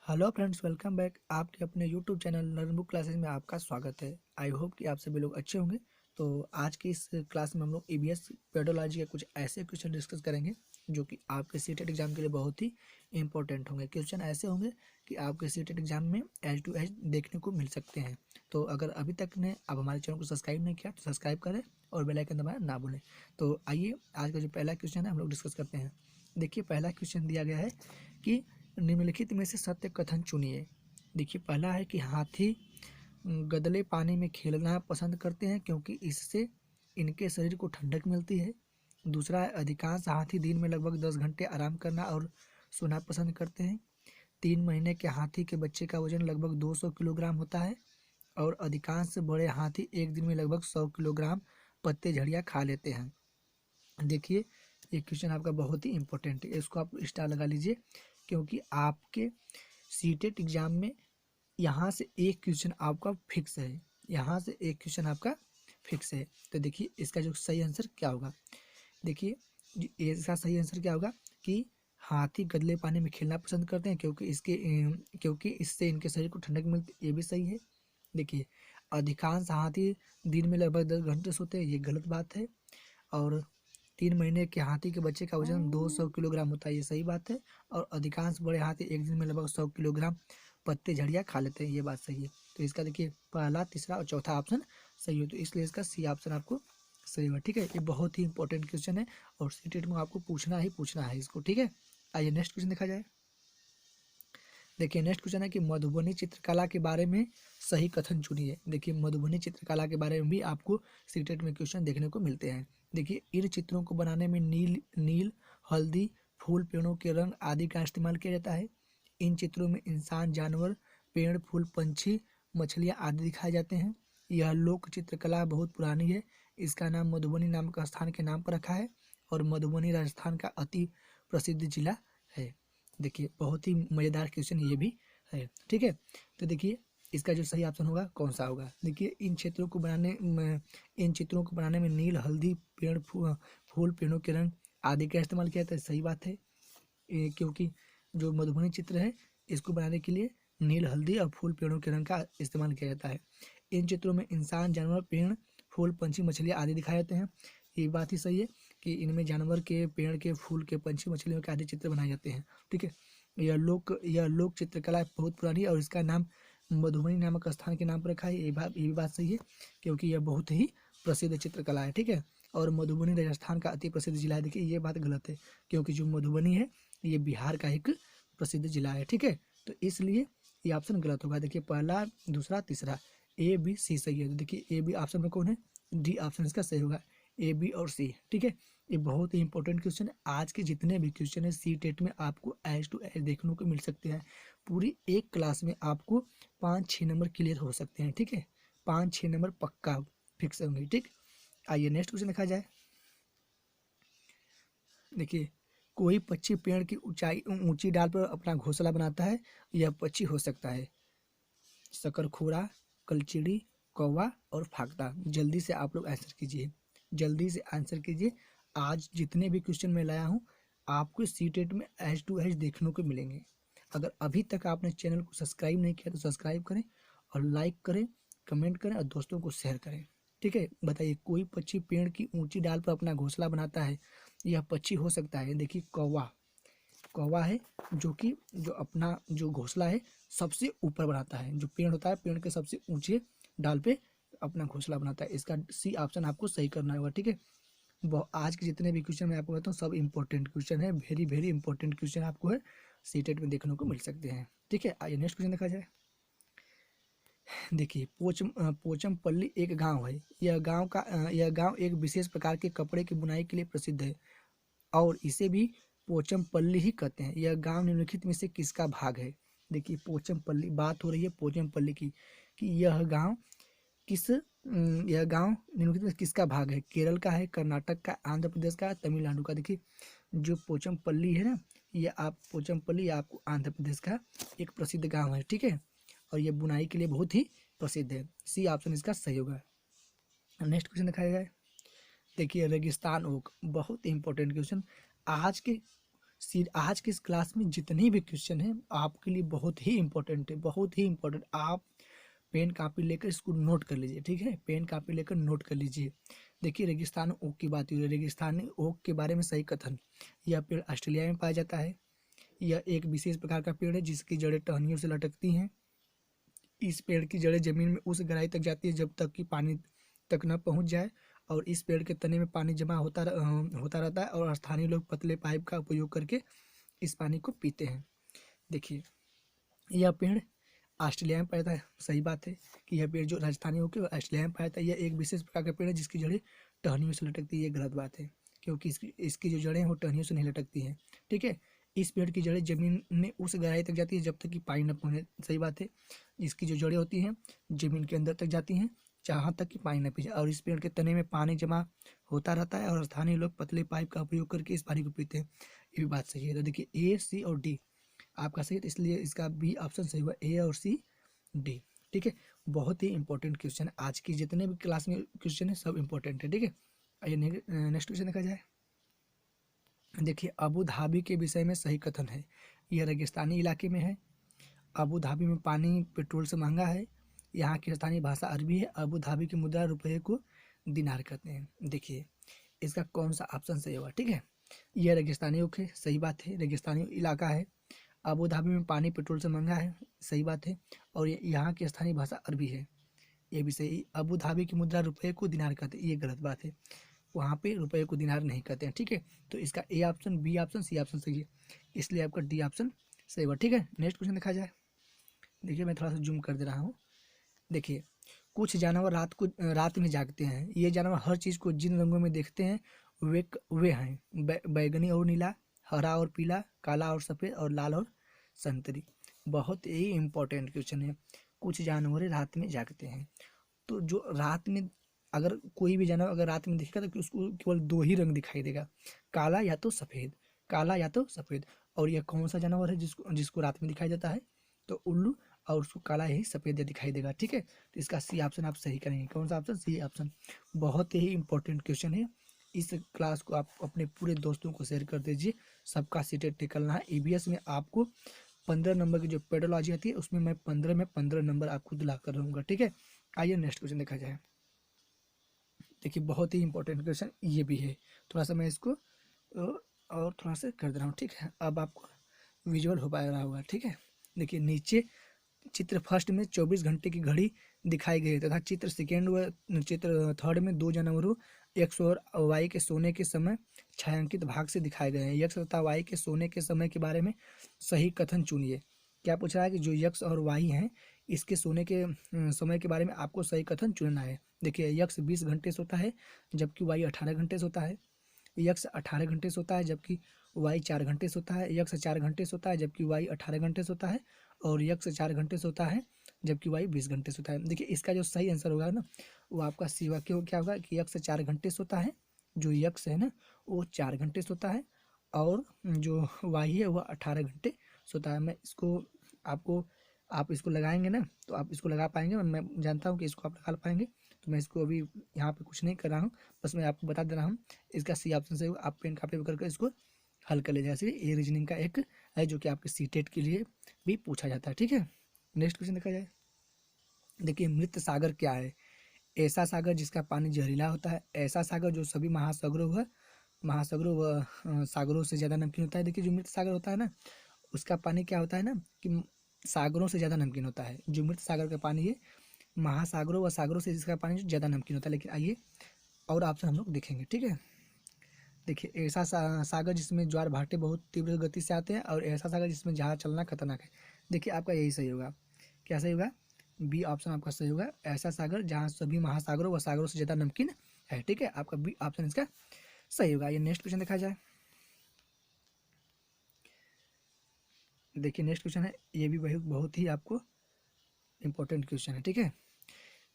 Hello friends, welcome back. आपके अपने YouTube channel learn book classes में आपका स्वागत है। आई होप कि आप सभी लोग अच्छे होंगे। तो आज की इस क्लास में हम लोग ईबीएस पेडोलॉजी के कुछ ऐसे क्वेश्चन डिस्कस करेंगे जो कि आपके सीटेट एग्जाम के लिए बहुत ही इंपॉर्टेंट होंगे। क्वेश्चन ऐसे होंगे कि आपके सीटेट एग्जाम में एज टू एज देखने को मिल सकते हैं। तो अगर अभी तक ने आप हमारे चैनल को सब्सक्राइब नहीं किया तो सब्सक्राइब करें और बेल आइकन दबाना ना भूलें। तो आइए आज का जो पहला क्वेश्चन है हम लोग डिस्कस करते हैं। देखिए, पहला क्वेश्चन दिया गया है कि निम्नलिखित में से सत्य कथन चुनिए। देखिए, पहला है कि हाथी गदले पानी में खेलना पसंद करते हैं क्योंकि इससे इनके शरीर को ठंडक मिलती है। दूसरा है, अधिकांश हाथी दिन में लगभग 10 घंटे आराम करना और सोना पसंद करते हैं। 3 महीने के हाथी के बच्चे का वजन लगभग 200 किलोग्राम होता है और अधिकांश बड़े हाथी एक दिन में लगभग 100 किलोग्राम पत्ते झड़िया खा लेते हैं। देखिए, ये क्वेश्चन आपका बहुत ही इंपॉर्टेंट है, इसको आप स्टार लगा लीजिए क्योंकि आपके सीटेट एग्जाम में यहाँ से एक क्वेश्चन आपका फिक्स है। यहाँ से एक क्वेश्चन आपका फिक्स है। तो देखिए, इसका जो सही आंसर क्या होगा। देखिए, इसका सही आंसर क्या होगा कि हाथी गदले पानी में खेलना पसंद करते हैं क्योंकि इससे इनके शरीर को ठंडक मिलती है। ये भी सही है। देखिए, अधिकांश हाथी दिन में लगभग 10 घंटे सोते हैं, ये गलत बात है। और 3 महीने के हाथी के बच्चे का वजन 200 किलोग्राम होता है, ये सही बात है। और अधिकांश बड़े हाथी एक दिन में लगभग 100 किलोग्राम पत्ते झड़िया खा लेते हैं, ये बात सही है। तो इसका देखिए, पहला, तीसरा और चौथा ऑप्शन सही हो, तो इसलिए इसका सी ऑप्शन आपको सही होगा। ठीक है, ये बहुत ही इंपॉर्टेंट क्वेश्चन है और सीटेट में आपको पूछना ही पूछना है इसको। ठीक है, आइए नेक्स्ट क्वेश्चन देखा जाए। देखिए, नेक्स्ट क्वेश्चन है कि मधुबनी चित्रकला के बारे में सही कथन चुनिए। देखिए, मधुबनी चित्रकला के बारे में भी आपको सीटेट में क्वेश्चन देखने को मिलते हैं। देखिए, इन चित्रों को बनाने में नील, हल्दी, फूल, पेड़ों के रंग आदि का इस्तेमाल किया जाता है। इन चित्रों में इंसान, जानवर, पेड़, फूल, पंछी, मछलियाँ आदि दिखाए जाते हैं। यह लोक चित्रकला बहुत पुरानी है। इसका नाम मधुबनी नामक स्थान के नाम पर रखा है और मधुबनी राजस्थान का अति प्रसिद्ध जिला है। देखिए, बहुत ही मज़ेदार क्वेश्चन ये भी है। ठीक है, तो देखिए, इसका जो सही ऑप्शन होगा कौन सा होगा। देखिए, इन चित्रों को बनाने में नील, हल्दी, फूल, पेड़ों के रंग आदि का इस्तेमाल किया जाता है, सही बात है। क्योंकि जो मधुबनी चित्र है, इसको बनाने के लिए नील, हल्दी और फूल, पेड़ों के रंग का इस्तेमाल किया जाता है। इन चित्रों में इंसान, जानवर, पेड़, फूल, पंछी, मछलियाँ आदि दिखाए जाते हैं, ये बात ही सही है कि इनमें जानवर के, पेड़ के, फूल के, पंछी, मछलियों के आदि चित्र बनाए जाते हैं। ठीक है, यह लोक चित्रकला बहुत पुरानी है और इसका नाम मधुबनी नामक स्थान के नाम पर रखा है, ये भी बात सही है क्योंकि यह बहुत ही प्रसिद्ध चित्रकला है। ठीक है, और मधुबनी राजस्थान का अति प्रसिद्ध जिला है। देखिए, ये बात गलत है क्योंकि जो मधुबनी है ये बिहार का एक प्रसिद्ध जिला है। ठीक है, तो इसलिए ये ऑप्शन गलत होगा। देखिए, पहला, दूसरा, तीसरा, ए बी सी सही है। तो देखिए, ए बी ऑप्शन में कौन है, डी ऑप्शन इसका सही होगा, ए बी और सी। ठीक है, ये बहुत ही इंपॉर्टेंट क्वेश्चन है। आज के जितने भी क्वेश्चन है सी टेट में आपको एज टू एज देखने को मिल सकते हैं। पूरी एक क्लास में आपको 5-6 नंबर क्लियर हो सकते हैं। ठीक है, 5-6 नंबर पक्का फिक्स होंगे। ठीक, आइए नेक्स्ट क्वेश्चन देखा जाए। देखिए, कोई पक्षी पेड़ की ऊंची डाल पर अपना घोंसला बनाता है। यह पक्षी हो सकता है शकरखोरा, कलचिड़ी, कौवा और फाख्ता। जल्दी से आप लोग आंसर कीजिए, जल्दी से आंसर कीजिए। आज जितने भी क्वेश्चन मैं लाया हूँ आपको सीटेट में एज टू एज देखने को मिलेंगे। अगर अभी तक आपने चैनल को सब्सक्राइब नहीं किया तो सब्सक्राइब करें और लाइक करें, कमेंट करें और दोस्तों को शेयर करें। ठीक है, बताइए, कोई पक्षी पेड़ की ऊंची डाल पर अपना घोंसला बनाता है, यह पक्षी हो सकता है। देखिए, कौवा, कौवा है जो अपना जो घोंसला है सबसे ऊपर बनाता है। जो पेड़ होता है, पेड़ के सबसे ऊंचे डाल पे अपना घोंसला बनाता है। इसका सी ऑप्शन आपको सही करना होगा। ठीक है, आज के जितने भी क्वेश्चन मैं आपको कहता हूँ सब इंपॉर्टेंट क्वेश्चन है, वेरी वेरी इंपॉर्टेंट क्वेश्चन आपको है सीटेट में देखने को मिल सकते हैं। ठीक है, आइए नेक्स्ट क्वेश्चन देखा जाए। देखिए, पोचमपल्ली एक गांव है। यह गांव एक विशेष प्रकार के कपड़े की बुनाई के लिए प्रसिद्ध है और इसे भी पोचमपल्ली ही कहते हैं। यह गांव निम्नलिखित में से किसका भाग है। देखिए, पोचमपल्ली, बात हो रही है पोचमपल्ली की कि यह गांव निम्नलिखित में किसका भाग है। केरल का है, कर्नाटक का, आंध्र प्रदेश का, तमिलनाडु का। देखिए, जो पोचमपल्ली है ना, पोचमपल्ली आपको आंध्र प्रदेश का एक प्रसिद्ध गाँव है। ठीक है, और ये बुनाई के लिए बहुत ही प्रसिद्ध है। सी ऑप्शन इसका सही होगा। नेक्स्ट क्वेश्चन दिखाया जाए। देखिए, रेगिस्तान ओक, बहुत इंपॉर्टेंट क्वेश्चन। आज के आज की इस क्लास में जितने भी क्वेश्चन हैं आपके लिए बहुत ही इंपॉर्टेंट है, बहुत ही इंपॉर्टेंट। आप पेन कापी लेकर इसको नोट कर लीजिए, ठीक है, पेन कापी लेकर नोट कर लीजिए। देखिए रेगिस्तान ओक की बात हुई है, रेगिस्तानी ओक के बारे में सही कथन। यह पेड़ ऑस्ट्रेलिया में पाया जाता है। यह एक विशेष प्रकार का पेड़ है जिसकी जड़ें टहनियों से लटकती हैं। इस पेड़ की जड़ें जमीन में उस गहराई तक जाती है जब तक कि पानी तक न पहुंच जाए, और इस पेड़ के तने में पानी जमा होता रहता है, और स्थानीय लोग पतले पाइप का उपयोग करके इस पानी को पीते हैं। देखिए यह पेड़ ऑस्ट्रेलिया में पाया जाता है, सही बात है कि यह पेड़ जो राजस्थानी होकर ऑस्ट्रेलिया में पाया जाता है। यह एक विशेष प्रकार का पेड़ है जिसकी जड़ें टहनियों से लटकती है, ये गलत बात है, क्योंकि इसकी जो जड़ें हैं वो टहनियों से नहीं लटकती हैं, ठीक है। इस पेड़ की जड़ें जमीन में उस गहराई तक जाती है जब तक कि पानी न पहुंचे, सही बात है। इसकी जो जड़ें होती हैं जमीन के अंदर तक जाती हैं जहाँ तक कि पानी न पी जाए, और इस पेड़ के तने में पानी जमा होता रहता है, और स्थानीय लोग पतले पाइप का उपयोग करके इस पानी को पीते हैं। ये भी बात सही है। तो देखिए ए, सी और डी आपका सही है, तो इसलिए इसका बी ऑप्शन सही हुआ, ए और सी डी, ठीक है। बहुत ही इंपॉर्टेंट क्वेश्चन है, आज की जितने भी क्लास में क्वेश्चन है सब इंपॉर्टेंट है, ठीक है। आइए नेक्स्ट क्वेश्चन देखा जाए। देखिए अबू धाबी के विषय में सही कथन है। यह रेगिस्तानी इलाके में है। अबू धाबी में पानी पेट्रोल से महंगा है। यहाँ की स्थानीय भाषा अरबी है। अबू धाबी की मुद्रा रुपये को दिनार कहते हैं। देखिए इसका कौन सा ऑप्शन सही होगा, ठीक है। यह रेगिस्तानी है, सही बात है, रेगिस्तानी इलाका है। अबू धाबी में पानी पेट्रोल से महंगा है, सही बात है, और यहाँ की स्थानीय भाषा अरबी है, ये भी सही। अबू धाबी की मुद्रा रुपये को दिनार कहते हैं, ये गलत बात है, वहाँ पे रुपये को दिनार नहीं कहते हैं, ठीक है। तो इसका A option, B option, C option सही है, इसलिए आपका डी ऑप्शन सही हुआ, ठीक है। नेक्स्ट क्वेश्चन देखा जाए। देखिए मैं थोड़ा सा जूम कर दे रहा हूँ। देखिए कुछ जानवर रात में जागते हैं। ये जानवर हर चीज़ को जिन रंगों में देखते हैं वे हैं बैगनी और नीला, हरा और पीला, काला और सफ़ेद, और लाल और संतरी। बहुत ही इम्पोर्टेंट क्वेश्चन है। कुछ जानवर रात में जागते हैं, तो जो रात में अगर कोई भी जानवर अगर रात में दिखेगा तो उसको केवल दो ही रंग दिखाई देगा, काला या तो सफ़ेद, काला या तो सफ़ेद। और यह कौन सा जानवर है जिसको जिसको रात में दिखाई देता है, तो उल्लू, और उसको काला ही सफ़ेद दिखाई देगा, ठीक है। तो इसका सी ऑप्शन आप सही करेंगे। कौन सा ऑप्शन, सी ऑप्शन। बहुत ही इंपॉर्टेंट क्वेश्चन है। इस क्लास को आप अपने पूरे दोस्तों को शेयर कर दीजिए, सबका सीटेट निकलना है। ईबीएस में आपको 15 नंबर की जो पेडोलॉजी आती है उसमें मैं 15 में 15 नंबर आपको दिला कर रहूँगा, ठीक है। आइए नेक्स्ट क्वेश्चन देखा जाए। देखिए बहुत ही इंपॉर्टेंट क्वेश्चन ये भी है, थोड़ा सा मैं इसको और थोड़ा सा कर दे रहा हूँ, ठीक है। अब आपको विजुअल हो पा रहा होगा, ठीक है। देखिए नीचे चित्र फर्स्ट में 24 घंटे की घड़ी दिखाई गई है, तथा चित्र सेकेंड व चित्र थर्ड में दो जानवरों एक्स और वाई के सोने के समय छायांकित भाग से दिखाए गए हैं। यक्स तथा वाई के सोने के समय के बारे में सही कथन चुनिए। क्या पूछ रहा है कि जो यक्स और वाई हैं इसके सोने के समय के बारे में आपको सही कथन चुनना है। देखिए यक्स 20 घंटे सोता है जबकि वाई 18 घंटे सोता है। यक्स 18 घंटे सोता है जबकि वाई 4 घंटे सोता है। यक्स 4 घंटे सोता है जबकि वाई 18 घंटे सोता है, और यक्स 4 घंटे सोता है जबकि वाई 20 घंटे सोता है। देखिए इसका जो सही आंसर होगा ना वो आपका सी होगा। क्यों, क्या होगा कि यक्स 4 घंटे सोता है, जो यक्स है ना वो 4 घंटे सोता है, और जो वाई है वह 18 घंटे सोता है। मैं इसको आपको आप इसको लगाएंगे ना तो आप इसको लगा पाएंगे, मैं जानता हूँ कि इसको आप लगा पाएंगे, तो मैं इसको अभी यहाँ पे कुछ नहीं कर रहा हूँ, बस मैं आपको बता दे रहा हूँ। इसका सी ऑप्शन से आप पेन कापी करके इसको हल कर ले। जैसे ये रीजनिंग का एक है जो कि आपके सीटेट के लिए भी पूछा जाता है, ठीक है। नेक्स्ट क्वेश्चन देखा जाए। देखिए मृत सागर क्या है। ऐसा सागर जिसका पानी जहरीला होता है। ऐसा सागर जो सभी महासागरों व सागरों से ज़्यादा नमकीन होता है। देखिए जो मृत सागर होता है ना उसका पानी क्या होता है ना कि सागरों से ज़्यादा नमकीन होता है। जो मृत सागर का पानी है महासागरों व सागरों से जिसका पानी ज़्यादा नमकीन होता है। लेकिन आइए और ऑप्शन हम लोग देखेंगे, ठीक है। देखिए ऐसा सागर जिसमें ज्वार भाटे बहुत तीव्र गति से आते हैं, और ऐसा सागर जिसमें जहाज चलना खतरनाक है। देखिए आपका यही सही होगा। क्या सही होगा, बी ऑप्शन आपका सही होगा। ऐसा सागर जहाँ सभी महासागरों व सागरों से ज़्यादा नमकीन है, ठीक है। आपका बी ऑप्शन इसका सही होगा। ये नेक्स्ट क्वेश्चन देखा जाए। देखिए नेक्स्ट क्वेश्चन है, ये भी बहुत ही आपको इम्पोर्टेंट क्वेश्चन है, ठीक है।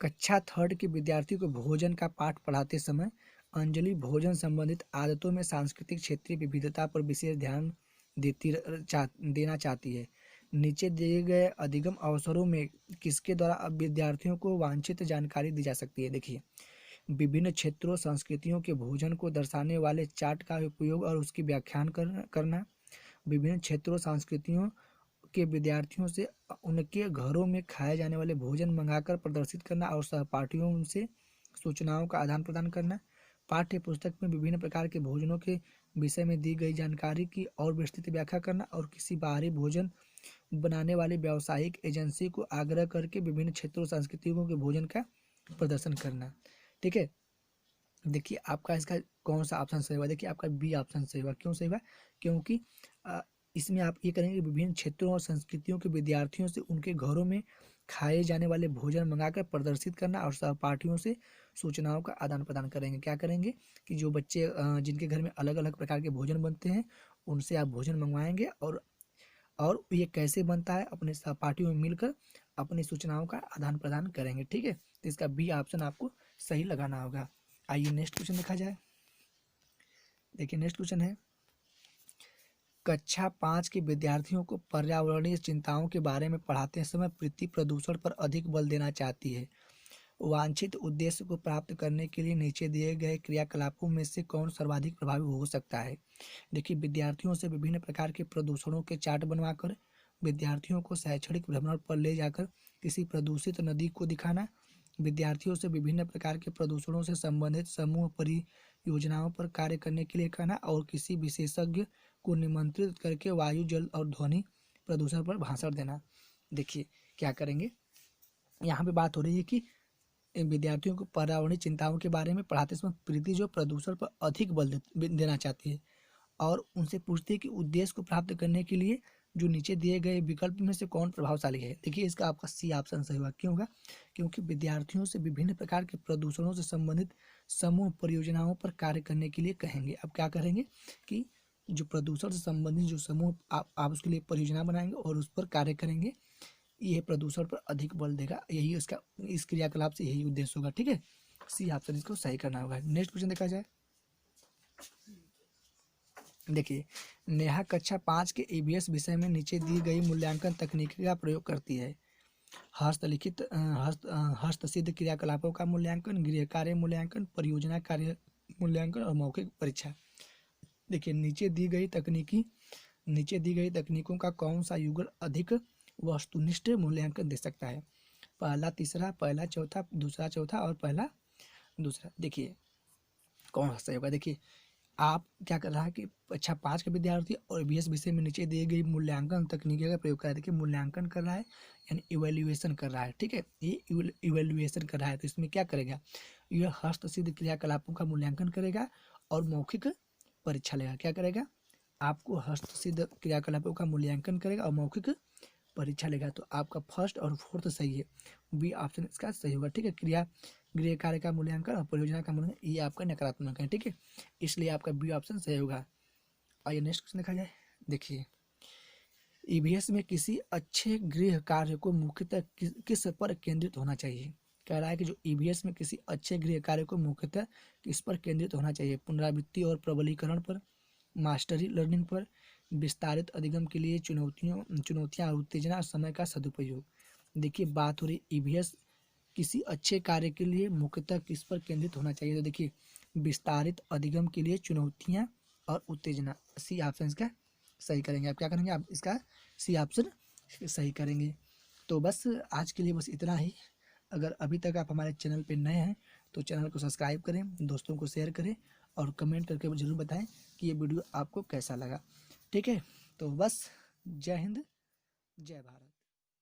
कक्षा थर्ड के विद्यार्थियों को भोजन का पाठ पढ़ाते समय अंजलि भोजन संबंधित आदतों में सांस्कृतिक क्षेत्रीय विविधता पर विशेष ध्यान देना चाहती है। नीचे दिए गए अधिगम अवसरों में किसके द्वारा विद्यार्थियों को वांछित जानकारी दी जा सकती है। देखिए विभिन्न क्षेत्रों संस्कृतियों के भोजन को दर्शाने वाले चार्ट का उपयोग और उसकी व्याख्यान करना, विभिन्न क्षेत्रों संस्कृतियों के विद्यार्थियों से उनके घरों में खाए जाने वाले भोजन मंगाकर प्रदर्शित करना और सहपाठियों से सूचनाओं का आदान प्रदान करना। पाठ्य पुस्तक में विभिन्न प्रकार के भोजनों के विषय में दी गई जानकारी की और विस्तृत व्याख्या करना और किसी बाहरी भोजन बनाने वाली व्यावसायिक एजेंसी को आग्रह करके विभिन्न क्षेत्रों संस्कृतियों के भोजन का प्रदर्शन करना। ठीक है, देखिए आपका इसका कौन सा ऑप्शन सही हुआ। देखिए आपका बी ऑप्शन सही हुआ। क्यों सही हुआ? क्योंकि इसमें आप ये करेंगे विभिन्न क्षेत्रों और संस्कृतियों के विद्यार्थियों से उनके घरों में खाए जाने वाले भोजन मंगाकर प्रदर्शित करना और सहपाठियों से सूचनाओं का आदान प्रदान करेंगे। क्या करेंगे कि जो बच्चे जिनके घर में अलग अलग प्रकार के भोजन बनते हैं उनसे आप भोजन मंगवाएंगे और ये कैसे बनता है अपने सहपाठियों में मिलकर अपनी सूचनाओं का आदान प्रदान करेंगे। ठीक है, तो इसका बी ऑप्शन आपको सही लगाना होगा। आइए नेक्स्ट क्वेश्चन देखा जाए। देखिए नेक्स्ट क्वेश्चन है, कक्षा 5 के विद्यार्थियों को पर्यावरणीय चिंताओं के बारे में पढ़ाते समय प्रीति प्रदूषण पर अधिक बल देना चाहती है। वांछित उद्देश्य को प्राप्त करने के लिए नीचे दिए गए क्रियाकलापों में से कौन सर्वाधिक प्रभावी हो सकता है। देखिए विद्यार्थियों से विभिन्न प्रकार के प्रदूषणों के चार्ट बनवाकर विद्यार्थियों को शैक्षणिक भ्रमण पर ले जाकर किसी प्रदूषित नदी को दिखाना, विद्यार्थियों से विभिन्न प्रकार के प्रदूषणों से संबंधित समूह परियोजनाओं पर कार्य करने के लिए कहना और किसी विशेषज्ञ को निमंत्रित करके वायु जल और ध्वनि प्रदूषण पर भाषण देना। देखिए क्या करेंगे, यहाँ पे बात हो रही है कि विद्यार्थियों को पर्यावरणीय चिंताओं के बारे में पढ़ाते समय प्रीति जो प्रदूषण पर अधिक बल देना चाहती है और उनसे पूछती है कि उद्देश्य को प्राप्त करने के लिए जो नीचे दिए गए विकल्प में से कौन प्रभावशाली है। देखिए इसका आपका सी ऑप्शन सही होगा। क्यों होगा? क्योंकि विद्यार्थियों से विभिन्न प्रकार के प्रदूषणों से संबंधित समूह परियोजनाओं पर कार्य करने के लिए कहेंगे। अब क्या करेंगे कि जो प्रदूषण से संबंधित जो समूह आप उसके लिए परियोजना बनाएंगे और उस पर कार्य करेंगे, यह प्रदूषण पर अधिक बल देगा। यही इसका इस क्रियाकलाप से यही उद्देश्य होगा। ठीक है, सी ऑप्शन इसको सही करना होगा। नेक्स्ट क्वेश्चन देखा जाए। देखिए नेहा कक्षा 5 के ईवीएस विषय में नीचे दी गई मूल्यांकन तकनीक का प्रयोग करती है। हस्तलिखित हस्तसिद्ध क्रियाकलापों का मूल्यांकन, गृह कार्य मूल्यांकन, परियोजना कार्य मूल्यांकन और मौखिक परीक्षा। देखिए नीचे दी गई तकनीकों का कौन सा युगल अधिक वस्तुनिष्ठ मूल्यांकन दे सकता है। पहला तीसरा, पहला चौथा, दूसरा चौथा और पहला दूसरा। देखिए कौन सा सही होगा। देखिए आप क्या कर रहा है कि कक्षा 5 के विद्यार्थी और ईवीएस विषय में नीचे दी गई मूल्यांकन तकनीकों का प्रयोग कर रहा है। देखिए मूल्यांकन कर रहा है यानी इवेल्युएशन कर रहा है। ठीक है, ये इवेल्युएशन कर रहा है तो इसमें क्या करेगा, यह हस्तसिद्ध क्रियाकलापों का मूल्यांकन करेगा और मौखिक परीक्षा लेगा। क्या करेगा, आपको हस्तसिद्ध क्रियाकलापों का मूल्यांकन करेगा और मौखिक परीक्षा लेगा। तो आपका फर्स्ट और फोर्थ सही है, बी ऑप्शन इसका सही होगा। ठीक है, गृह कार्य का मूल्यांकन और परियोजना का मूल्यांकन ये आपका नकारात्मक है। ठीक है, इसलिए आपका बी ऑप्शन सही होगा। आइए नेक्स्ट क्वेश्चन देखा जाए। देखिए ईवीएस में किसी अच्छे गृह कार्य को मुख्यतः किस पर केंद्रित होना चाहिए। कह रहा है कि जो ईवीएस में किसी अच्छे गृह कार्य को मुख्यतः किस पर केंद्रित होना चाहिए। पुनरावृत्ति और प्रबलीकरण पर, मास्टरी लर्निंग पर, विस्तारित अधिगम के लिए चुनौतियां और उत्तेजना और समय का सदुपयोग। देखिए बात हो रही ईवीएस किसी अच्छे कार्य के लिए मुख्यतः किस पर केंद्रित होना चाहिए। तो देखिए विस्तारित अधिगम के लिए चुनौतियां और उत्तेजना, सी ऑप्शन इसका सही करेंगे। आप क्या करेंगे, आप इसका सी ऑप्शन सही करेंगे। तो बस आज के लिए बस इतना ही। अगर अभी तक आप हमारे चैनल पर नए हैं तो चैनल को सब्सक्राइब करें, दोस्तों को शेयर करें और कमेंट करके ज़रूर बताएं कि ये वीडियो आपको कैसा लगा। ठीक है, तो बस जय हिंद जय भारत।